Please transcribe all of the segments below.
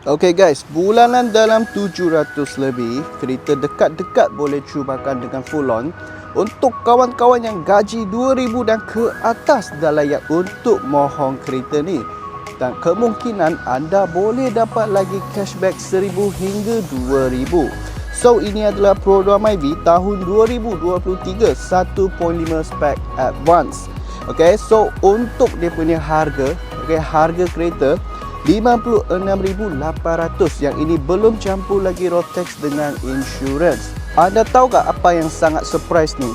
Okay guys, bulanan dalam 700 lebih, kereta dekat-dekat boleh cubakan dengan full on. Untuk kawan-kawan yang gaji 2000 dan ke atas, dah layak untuk mohon kereta ni. Dan kemungkinan anda boleh dapat lagi cashback 1000 hingga 2000. So ini adalah program MyV tahun 2023 1.5 spec advance. Okay, so untuk dia punya harga, harga kereta 56,800, yang ini belum campur lagi road tax dengan insurans. Anda tahu tak apa yang sangat surprise ni?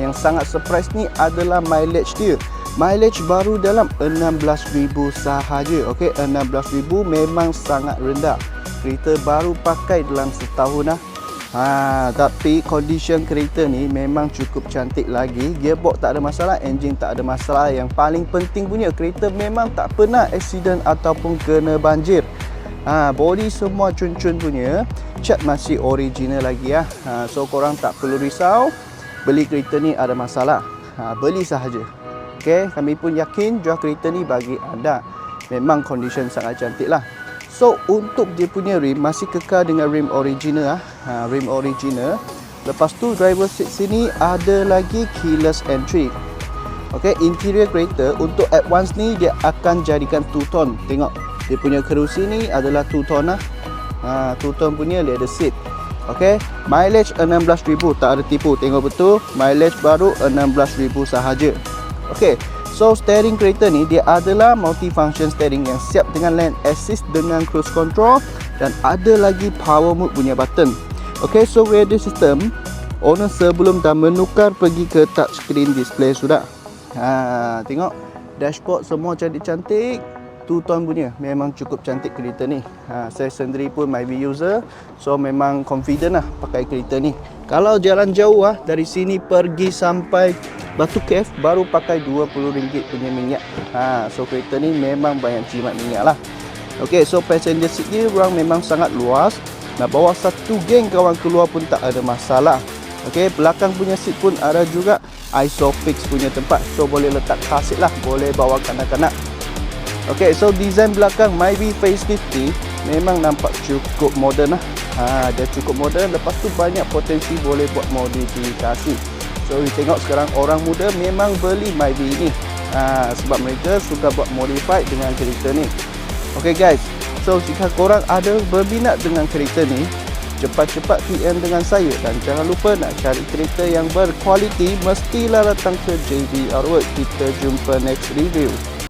Yang sangat surprise ni adalah mileage dia. Mileage baru dalam 16,000 sahaja. Okey, 16,000 memang sangat rendah. Kereta baru pakai dalam setahun . Tapi condition kereta ni memang cukup cantik lagi. Gearbox tak ada masalah, engine tak ada masalah. Yang paling penting punya, kereta memang tak pernah accident ataupun kena banjir. Body semua cun-cun punya. Cat masih original lagi . So korang tak perlu risau beli kereta ni ada masalah. Beli sahaja. Okay, kami pun yakin jual kereta ni bagi anda. Memang condition sangat cantik lah. So untuk dia punya rim masih kekal dengan rim original . Rim original. Lepas tu driver seat sini ada lagi keyless entry. Okay, interior kereta untuk advance ni dia akan jadikan two-tone. Tengok dia punya kerusi ni adalah two-tone . Two-tone punya leather seat. Okay, mileage 16,000, tak ada tipu. Tengok betul, mileage baru 16,000 sahaja. Okay, so steering kereta ni dia adalah multifunction steering yang siap dengan lane assist dengan cruise control, dan ada lagi power mode punya button. Okay, so radio system owner sebelum dah menukar pergi ke touchscreen display sudah. Tengok dashboard semua cantik-cantik. Two-tone punya, memang cukup cantik kereta ni. Saya sendiri pun MyV user, so memang confident lah pakai kereta ni. Kalau jalan jauh dari sini pergi sampai Batu Cave baru pakai RM20 punya minyak. So kereta ni memang banyak jimat minyak lah. Okay, so passenger seat dia ruang memang sangat luas. Nak bawa satu geng kawan keluar pun tak ada masalah. Okay, belakang punya seat pun ada juga ISOFIX punya tempat. So boleh letak car seat lah, boleh bawa kanak-kanak. Okay, so design belakang MyV facelift ni memang nampak cukup moden lah. Dia cukup moden. Lepas tu banyak potensi boleh buat modifikasi. So tengok sekarang orang muda memang beli MyV ni. Sebab mereka suka buat modified dengan kereta ni. Okay guys, so jika korang ada berminat dengan kereta ni, cepat-cepat PM dengan saya. Dan jangan lupa nak cari kereta yang berkualiti, mestilah datang ke JB Artwork. Kita jumpa next review.